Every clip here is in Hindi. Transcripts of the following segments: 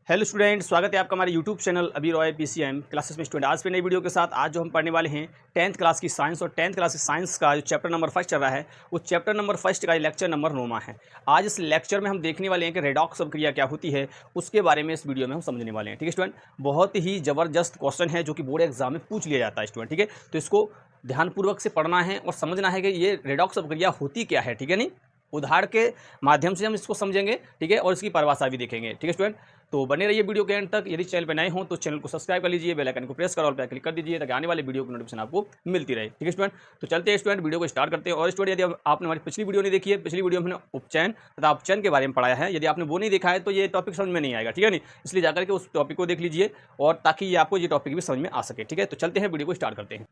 हेलो स्टूडेंट, स्वागत है आपका हमारे यूट्यूब चैनल अभी रॉय पीसीएम क्लासेस में। स्टूडेंट आज फिर नई वीडियो के साथ आज जो हम पढ़ने वाले हैं 10th क्लास की साइंस और 10th क्लास की साइंस का जो चैप्टर नंबर 1 चल रहा है वो चैप्टर नंबर 1 का लेक्चर नंबर 9वां है। आज इस लेक्चर में हम देखने वाले हैं कि रेडॉक्स अभिक्रिया क्या होती है, उसके बारे में इस वीडियो में हम समझने वाले हैं। ठीक है स्टूडेंट, बहुत ही ज़बरदस्त क्वेश्चन है जो कि बोर्ड एग्जाम में पूछ लिया जाता है स्टूडेंट। ठीक है, तो इसको ध्यानपूर्वक से पढ़ना है और समझना है कि ये रेडॉक्स अभिक्रिया होती क्या है। ठीक है, नहीं उदाहरण के माध्यम से हम इसको समझेंगे। ठीक है, और इसकी परिभाषा भी देखेंगे। ठीक है स्टूडेंट, तो बने रहिए वीडियो के एंड तक। यदि चैनल पर नए हो तो चैनल को सब्सक्राइब कर लीजिए, बेल आइकन को प्रेस कर ऑल पर क्लिक कर दीजिए ताकि आने वाले वीडियो की नोटिफिकेशन आपको मिलती रहे। ठीक है स्टूडेंट, तो चलते हैं स्टूडेंट, वीडियो को स्टार्ट करते हैं। और स्टूडेंट यदि आपने हमारी पिछली वीडियो नहीं देखी है, पिछली वीडियो में हमने उपचयन तथा अपचयन के बारे में पढ़ाया है। यदि आपने वो नहीं देखा है तो ये टॉपिक समझ में नहीं आएगा। ठीक है नहीं, इसलिए जाकर के उस टॉपिक को देख लीजिए और ताकि आपको ये टॉपिक भी समझ में आ सके। ठीक है, तो चलते हैं वीडियो को स्टार्ट करते हैं।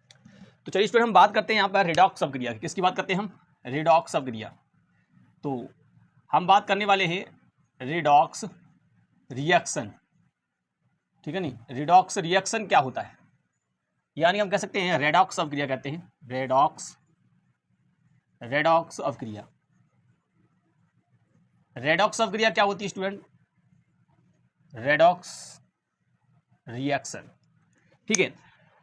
तो चलिए स्टूडेंट, हम बात करते हैं यहाँ पर रेडॉक्स अभिक्रिया। किसकी बात करते हैं हम? रेडॉक्स अभिक्रिया। तो हम बात करने वाले हैं रेडॉक्स रिएक्शन। ठीक है नहीं, रेडॉक्स रिएक्शन क्या होता है, यानी हम कह सकते हैं रेडॉक्स अभिक्रिया कहते हैं। रेडॉक्स अभिक्रिया। रेडॉक्स अभिक्रिया क्या होती है स्टूडेंट? Redox reaction. ठीक है,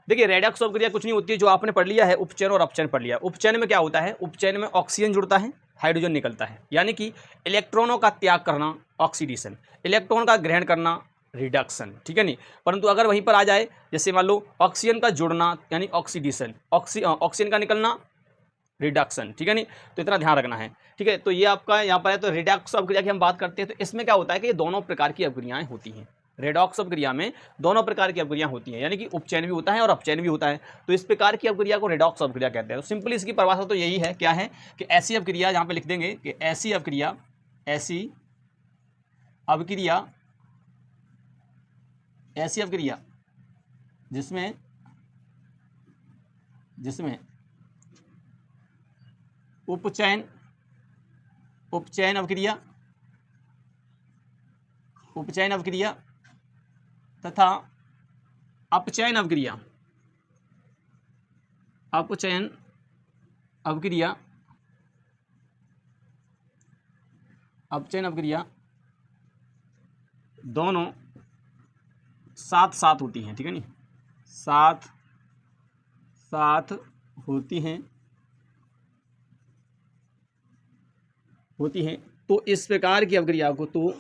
देखिए रेडॉक्स अभिक्रिया कुछ नहीं होती है, जो आपने पढ़ लिया है उपचयन और अपचयन पढ़ लिया। उपचयन में क्या होता है? उपचयन में ऑक्सीजन जुड़ता है, हाइड्रोजन निकलता है, यानी कि इलेक्ट्रॉनों का त्याग करना ऑक्सीडेशन, इलेक्ट्रॉन का ग्रहण करना रिडक्शन। ठीक है नहीं, परंतु अगर वहीं पर आ जाए जैसे मान लो ऑक्सीजन का जुड़ना यानी ऑक्सीडेशन, ऑक्सीजन का निकलना रिडक्शन। ठीक है नहीं, तो इतना ध्यान रखना है। ठीक है, तो ये आपका यहाँ पर है। तो रेडॉक्स अभिक्रिया की हम बात करते हैं तो इसमें क्या होता है कि ये दोनों प्रकार की अभिक्रियाएं होती हैं। रेडॉक्स अभिक्रिया में दोनों प्रकार की अभिक्रियाएं होती हैं, यानी कि उपचयन भी होता है और अपचयन भी होता है। तो इस प्रकार की अभिक्रिया को रेडॉक्स अभिक्रिया कहते हैं। तो सिंपली इसकी परिभाषा तो यही है, क्या है कि ऐसी अभिक्रिया, यहाँ पे लिख देंगे कि ऐसी अभिक्रिया जिसमें उपचयन अभिक्रिया तथा अपचयन अभिक्रिया दोनों साथ साथ होती हैं। ठीक है नहीं, साथ होती हैं। तो इस प्रकार की अभिक्रिया को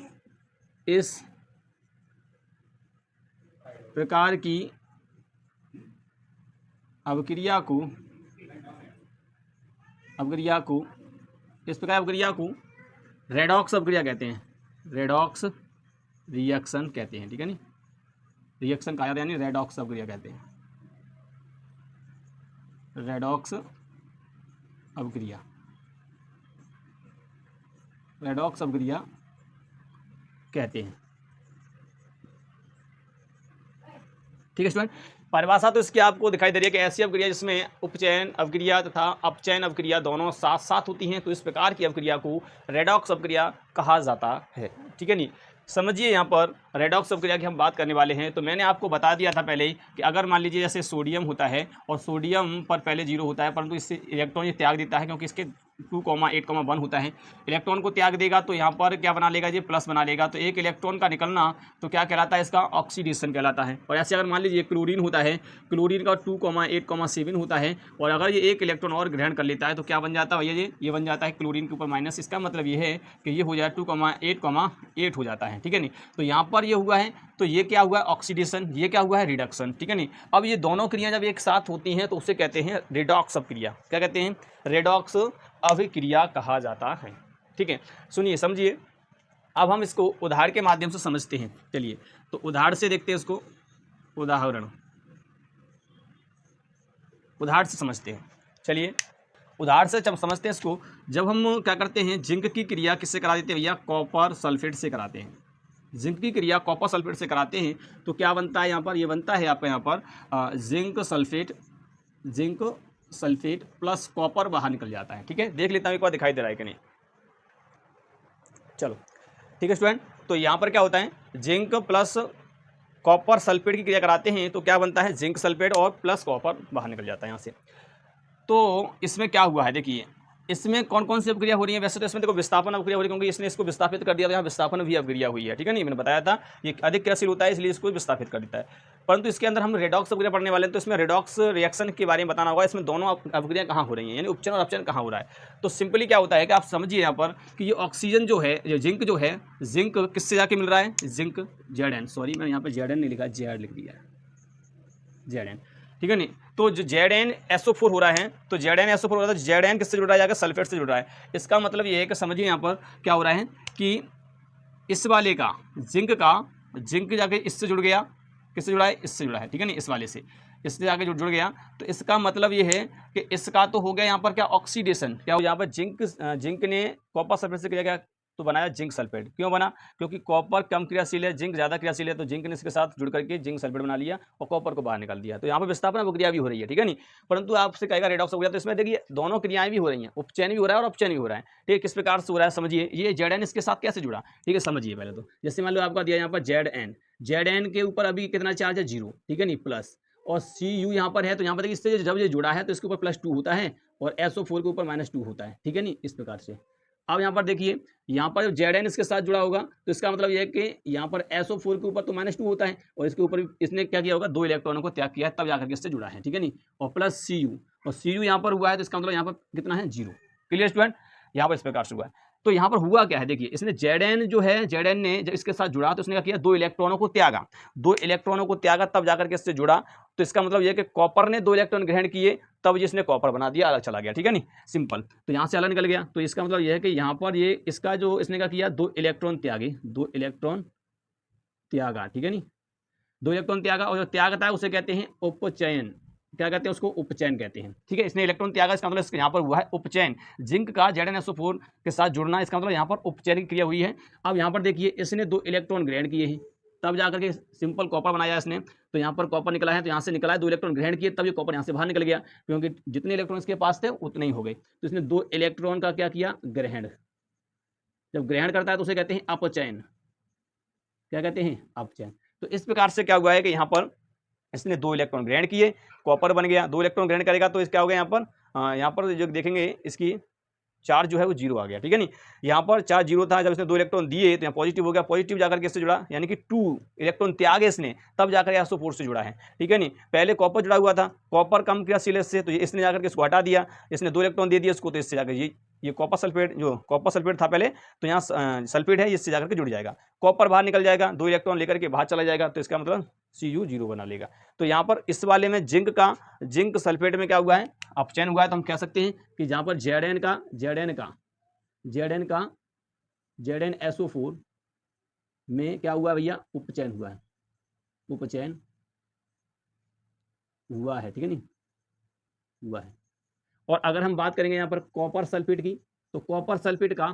रेडॉक्स अभिक्रिया कहते हैं, रेडॉक्स रिएक्शन कहते हैं। ठीक है नहीं, रिएक्शन कहा जाता है यानी रेडॉक्स अभिक्रिया कहते हैं, रेडॉक्स अभिक्रिया कहते हैं। ठीक है स्टूडेंट, परिभाषा तो इसकी आपको दिखाई दे रही है कि ऐसी अभिक्रिया जिसमें उपचयन अभिक्रिया तथा अपचयन अभिक्रिया दोनों साथ साथ होती हैं, तो इस प्रकार की अभिक्रिया को रेडॉक्स अभिक्रिया कहा जाता है। ठीक है नहीं, समझिए यहाँ पर रेडॉक्स अभिक्रिया की हम बात करने वाले हैं। तो मैंने आपको बता दिया था पहले ही कि अगर मान लीजिए जैसे सोडियम होता है और सोडियम पर पहले 0 होता है, परंतु इससे इलेक्ट्रॉन ये त्याग देता है, क्योंकि इसके 2,8,1 होता है। इलेक्ट्रॉन को त्याग देगा तो यहाँ पर क्या बना लेगा, ये प्लस बना लेगा। तो एक इलेक्ट्रॉन का निकलना तो क्या कहलाता है, इसका ऑक्सीडेशन कहलाता है। और ऐसे अगर मान लीजिए क्लोरीन होता है, क्लोरीन का 2,8,7 होता है, और अगर ये एक इलेक्ट्रॉन और ग्रहण कर लेता है तो क्या बन जाता है भैया, ये बन जाता है क्लोरीन के ऊपर माइनस। इसका मतलब ये है कि ये हो जाए 2,8,8 हो जाता है। ठीक है नहीं, तो यहाँ पर ये हुआ है, तो ये क्या हुआ है ऑक्सीडेशन, ये क्या हुआ है रिडक्शन। ठीक है नहीं, अब ये दोनों क्रियाएं जब एक साथ होती हैं तो उसे कहते हैं रेडॉक्स अभिक्रिया। क्या कहते हैं? रेडॉक्स अभिक्रिया कहा जाता है। ठीक है, सुनिए समझिए, अब हम इसको उदाहरण के माध्यम से समझते हैं। चलिए, तो उदाहरण से देखते हैं इसको, उदाहरण से समझते हैं। चलिए, उदाहरण से जब समझते हैं इसको, जब हम क्या करते हैं, जिंक की क्रिया किससे करा देते हैं भैया? कॉपर सल्फेट से कराते हैं। जिंक की क्रिया कॉपर सल्फेट से कराते हैं तो क्या बनता है यहाँ पर? ये बनता है आपका यहाँ पर जिंक सल्फेट प्लस कॉपर बाहर निकल जाता है। ठीक है, देख लेता हूँ एक बार दिखाई दे रहा है कि नहीं। चलो ठीक है स्टूडेंट, तो यहाँ पर क्या होता है, जिंक प्लस कॉपर सल्फेट की क्रिया कराते हैं तो क्या बनता है, जिंक सल्फेट और प्लस कॉपर बाहर निकल जाता है यहाँ से। तो इसमें क्या हुआ है देखिए, इसमें कौन कौन सी अपक्रिया हो रही है? वैसे तो इसमें देखो विस्थापन अपक्रिया हो रही है, क्योंकि इसने इसको विस्थापित कर दिया, तो यहाँ विस्थापन भी अपक्रिया हुई है, ठीक है नहीं, मैंने बताया था ये अधिक क्रियाशील होता है इसलिए इसको विस्थापित कर देता है। परंतु इसके अंदर हम रेडॉक्स अपक्रिया पढ़ने वाले हैं, तो इसमें रेडॉक्स रिएक्शन के बारे में बताना होगा, इसमें दोनों अपक्रिया कहाँ हो रही हैं, यानी उपचयन और अपचयन कहाँ हो रहा है। तो सिंपली क्या होता है कि आप समझिए यहाँ पर कि ये ऑक्सीजन जो है, ये जिंक जो है, जिंक किससे जाके मिल रहा है? जिंक Zn, सॉरी मैंने यहाँ पर Zn नहीं लिखा, जेड लिख दिया है, Zn, ठीक है नहीं। तो जो ZnSO4 हो रहा है, तो ZnSO4 हो रहा है, तो Zn किससे जुड़ रहा है? जाकर सल्फेट से जुड़ रहा है। इसका मतलब ये है कि समझिए यहाँ पर क्या हो रहा है कि इस वाले का जिंक जाके इससे जुड़ गया, किससे जुड़ा है? इससे जुड़ा है, ठीक है नहीं, इस वाले से इससे जाके जुड़ गया। तो इसका मतलब ये है कि इसका तो हो गया यहाँ पर क्या? ऑक्सीडेशन। क्या हो यहाँ पर? जिंक ने कॉपर सल्फेट से किया, तो बनाया जिंक सल्फेट। क्यों बना? क्योंकि कॉपर कम क्रियाशील है, जिंक ज़्यादा क्रियाशील है, तो जिंक ने इसके साथ जुड़ करके जिंक सल्फेट बना लिया और कॉपर को बाहर निकाल दिया। तो यहाँ पर विस्थापन अपक्रिया भी हो रही है, ठीक है नहीं। परंतु आपसे कहेगा रेडॉक्स अपक्रिया, तो इसमें देखिए दोनों क्रियाएं भी हो रही हैं, उपचयन भी हो रहा है और अपचयन भी हो रहा है, ठीक है। किस प्रकार से हो रहा है समझिए। ये Zn इसके साथ कैसे जुड़ा, ठीक है, समझिए पहले तो। जैसे मान लो आपका दिया यहाँ पर Zn के ऊपर अभी कितना चार्ज है? 0, ठीक है नहीं, प्लस, और Cu यहाँ पर है, तो यहाँ पर देखिए इससे जब ये जुड़ा है तो इसके ऊपर +2 होता है और SO4 के ऊपर -2 होता है, ठीक है नहीं, इस प्रकार से। अब यहाँ पर देखिए, यहाँ पर जब Zn इसके साथ जुड़ा होगा तो इसका मतलब यह है कि यहाँ पर SO4 के ऊपर तो -2 होता है और इसके ऊपर इसने क्या किया होगा? 2 इलेक्ट्रॉनों को त्याग किया है, तब जाकर के इससे जुड़ा है, ठीक है नहीं, और प्लस Cu, और Cu यहाँ पर हुआ है, तो इसका मतलब यहाँ पर कितना है? 0। Clear student? यहाँ पर इस प्रकार से हुआ है। तो यहाँ पर हुआ क्या है, देखिए इसने Zn जो है, Zn ने जब इसके साथ जुड़ा तो इसने क्या किया? 2 इलेक्ट्रॉनों को त्यागा, 2 इलेक्ट्रॉनों को त्यागा, तब जाकर के इससे जुड़ा। तो इसका मतलब यह है कि कॉपर ने 2 इलेक्ट्रॉन ग्रहण किए, तब जिसने कॉपर बना दिया, अलग चला गया, ठीक है नहीं, सिंपल। तो यहाँ से अलग निकल गया। तो इसका मतलब यह है कि यहाँ पर ये इसका जो इसने क्या किया? 2 इलेक्ट्रॉन त्यागे, 2 इलेक्ट्रॉन त्यागा, ठीक है नहीं, 2 इलेक्ट्रॉन त्यागा, और जो त्यागता है उसे कहते हैं उपचयन। क्या कहते हैं? उसको उपचयन कहते हैं, ठीक है। इसने इलेक्ट्रॉन त्यागा, इसका मतलब यहाँ पर हुआ है उपचयन। जिंक का ZnSO4 के साथ जुड़ना, इसका मतलब यहाँ पर उपचयन की क्रिया हुई है। अब यहाँ पर देखिए इसने 2 इलेक्ट्रॉन ग्रहण किए हैं, तब जाकर के सिंपल कॉपर बनाया इसने। तो यहाँ पर कॉपर निकला है, तो यहाँ से निकला है, 2 इलेक्ट्रॉन ग्रहण किए, तब ये कॉपर यहाँ से बाहर निकल गया, क्योंकि जितने इलेक्ट्रॉन इसके पास थे उतने ही हो गए। तो इसने 2 इलेक्ट्रॉन का क्या किया? ग्रहण। जब ग्रहण करता है तो उसे कहते हैं अपचयन। क्या कहते हैं? अपचयन। तो इस प्रकार से क्या हुआ है कि यहाँ पर इसने 2 इलेक्ट्रॉन ग्रहण किए, कॉपर बन गया। 2 इलेक्ट्रॉन ग्रहण करेगा तो क्या हो गया? यहाँ पर जो देखेंगे इसकी चार्ज जो है वो 0 आ गया, ठीक है नहीं। यहाँ पर चार्ज 0 था, जब इसने 2 इलेक्ट्रॉन दिए तो यहाँ पॉजिटिव हो गया, पॉजिटिव जाकर के इससे जुड़ा, यानी कि 2 इलेक्ट्रॉन त्यागे इसने, तब जाकर SO4 से जुड़ा है, ठीक है नहीं। पहले कॉपर जुड़ा हुआ था, कॉपर कम क्रियाशील से, तो इसने जाकर के इसको हटा दिया, इसने 2 इलेक्ट्रॉन दे दिया इसको, तो इससे जाकर ये कॉपर सल्फेट, जो कॉपर सल्फेट था पहले, तो यहाँ सल्फेट है, इससे जाकर के जुड़ जाएगा, कॉपर बाहर निकल जाएगा, 2 इलेक्ट्रॉन लेकर के बाहर चला जाएगा, तो इसका मतलब Cu 0 बना लेगा। तो यहाँ पर इस वाले में जिंक सल्फेट में क्या हुआ है? अपचयन हुआ है। तो हम कह सकते हैं कि जहाँ पर ZnSO4 में क्या हुआ भैया? उपचयन हुआ है, उपचयन हुआ है, ठीक है नहीं, हुआ है। और अगर हम बात करेंगे यहाँ पर कॉपर सल्फेट की, तो कॉपर सल्फेट का,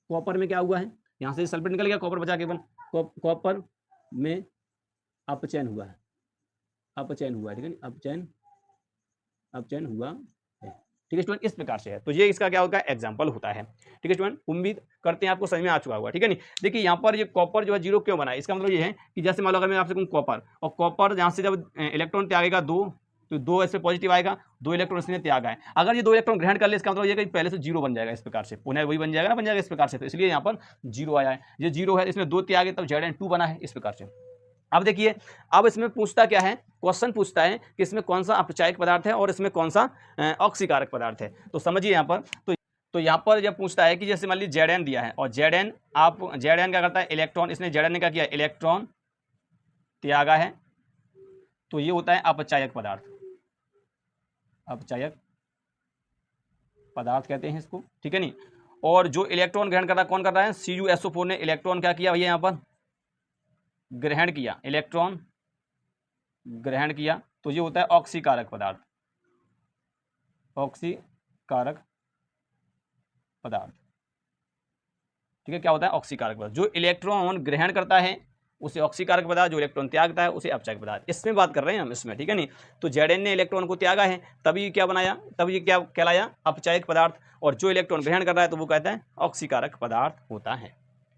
कॉपर में क्या हुआ है? यहाँ से सल्फेट निकल गया, कॉपर बचा केवल, कॉपर में अपचयन हुआ है, अपचयन हुआ है, ठीक है नहीं, अपचयन हुआ है, ठीक है स्टूडेंट। इस प्रकार से है। तो ये इसका क्या होगा? एग्जाम्पल होता है, ठीक है स्टूडेंट। उम्मीद करते हैं आपको समझ में आ चुका होगा, ठीक है नहीं। देखिए यहाँ पर ये कॉपर जो है 0 क्यों बना है? इसका मतलब ये है कि जैसे मान लो अगर मैं आपसे कहूँ कॉपर, और कॉपर यहाँ से जब इलेक्ट्रॉन त्यागेगा 2, तो 2 ऐसे पॉजिटिव आएगा, 2 इलेक्ट्रॉन इसने त्यागा है। अगर ये 2 इलेक्ट्रॉन ग्रहण कर ले, इसका मतलब ये कि पहले से 0 बन जाएगा, इस प्रकार से पुनः वही बन जाएगा ना, बन जाएगा इस प्रकार से। तो इसलिए यहाँ पर 0 आया है। ये 0 है, इसमें 2 त्यागे, तब Zn2 बना है, इस प्रकार से। अब देखिए, अब इसमें पूछता क्या है? क्वेश्चन पूछता है कि इसमें कौन सा अपचायक पदार्थ है और इसमें कौन सा ऑक्सीकारक पदार्थ है। तो समझिए यहाँ पर, तो यहाँ पर जब पूछता है कि जैसे मान लीजिए Zn दिया है, और Zn क्या करता है? इलेक्ट्रॉन, इसने Zn ने क्या किया? इलेक्ट्रॉन त्यागा है, तो ये होता है अपचायक पदार्थ, अपचायक पदार्थ कहते हैं इसको, ठीक है नहीं। और जो इलेक्ट्रॉन ग्रहण कर रहा है, कौन कर रहा है? CuSO4 ने इलेक्ट्रॉन क्या किया भैया? यहाँ पर ग्रहण किया, इलेक्ट्रॉन ग्रहण किया, तो ये होता है ऑक्सीकारक पदार्थ, ऑक्सीकारक पदार्थ, ठीक है। क्या होता है? ऑक्सीकारक पदार्थ। जो इलेक्ट्रॉन ग्रहण करता है उसे ऑक्सीकारक पदार्थ, जो इलेक्ट्रॉन त्यागता है उसे अपचायक पदार्थ। इसमें बात कर रहे हैं हम, इसमें, ठीक है नहीं। तो Zn ने इलेक्ट्रॉन को त्यागा है, तभी क्या बनाया? तब ये क्या कहलाया? अपचायक पदार्थ। और जो इलेक्ट्रॉन ग्रहण कर रहा है तो वो कहता है ऑक्सीकारक पदार्थ होता है,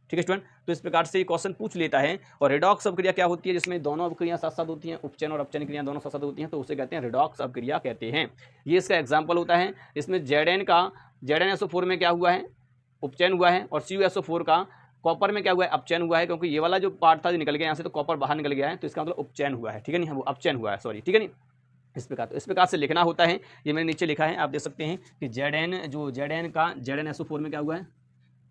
ठीक है स्टूडेंट। तो इस प्रकार से ये क्वेश्चन पूछ लेता है। और रेडॉक्स अपक्रिया क्या होती है? जिसमें दोनों अपक्रिया साथ साथ होती हैं, उपचयन और अपचयन क्रिया दोनों साथ साथ होती हैं, तो उसे कहते हैं रेडॉक्स अपक्रिया कहते हैं। ये इसका एग्जाम्पल होता है। इसमें Zn का ZnSO4 में क्या हुआ है, उपचयन हुआ है, और CuSO4 का कॉपर में क्या हुआ है, अपचयन हुआ है, क्योंकि ये वाला जो पार्ट था जो निकल गया यहाँ से, तो कॉपर बाहर निकल गया है, तो इसका मतलब उपचयन हुआ है, ठीक है नहीं, वो अपचयन हुआ है, सॉरी, ठीक है नहीं। इस प्रकार, तो इस प्रकार से लिखना होता है। ये मैंने नीचे लिखा है, आप देख सकते हैं कि Zn का ZnSO4 में क्या हुआ है,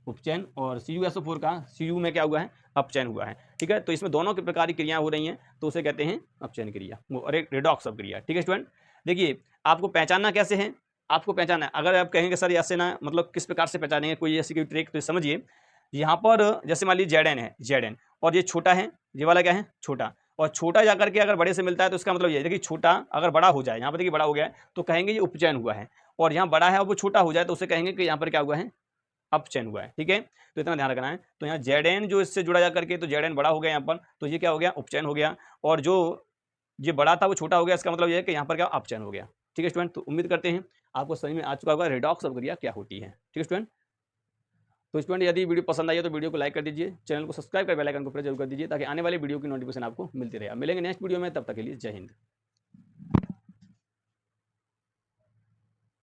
उपचयन, और CuSO4 का Cu में क्या हुआ है, अपचयन हुआ है, ठीक है। तो इसमें दोनों के प्रकार की क्रियाएं हो रही हैं, तो उसे कहते हैं अपचयन क्रिया और एक रिडॉक्स क्रिया, ठीक है स्टूडेंट। देखिए आपको पहचानना कैसे है, आपको पहचानना है, अगर आप कहेंगे सर ऐसे ना, मतलब किस प्रकार से पहचानेंगे, कोई ऐसी कोई ट्रिक, तो समझिए यहाँ पर जैसे मान लीजिए Zn है, Zn, और ये छोटा है, ये वाला क्या है, छोटा, और छोटा जाकर के अगर बड़े से मिलता है तो इसका मतलब ये है, देखिए छोटा अगर बड़ा हो जाए, यहाँ पर देखिए बड़ा हो गया है, तो कहेंगे ये उपचयन हुआ है, और यहाँ बड़ा है और वो छोटा हो जाए तो उसे कहेंगे कि यहाँ पर क्या हुआ है, अपचयन हुआ है, ठीक है। तो इतना ध्यान रखना है। तो यहाँ Zn जो इससे जुड़ा जा करके, तो Zn बड़ा हो गया यहाँ पर, तो ये क्या हो गया, उपचयन हो गया, और जो ये बड़ा था वो छोटा हो गया, इसका मतलब ये है कि यहाँ पर क्या, अपचयन हो गया, ठीक है स्टूडेंट। तो उम्मीद करते हैं आपको समझ में आ चुका होगा रिडॉक्स प्रक्रिया क्या होती है, ठीक है स्टूडेंट। तो स्टूडेंट यदि वीडियो पसंद आई है तो वीडियो को लाइक कर दीजिए, चैनल को सब्सक्राइब कर बेल आइकन को प्रेस जरूर कर दीजिए, ताकि आने वाली वीडियो की नोटिफिकेशन आपको मिलती रहे। मिलेंगे नेक्स्ट वीडियो में, तब तक के लिए जय हिंद।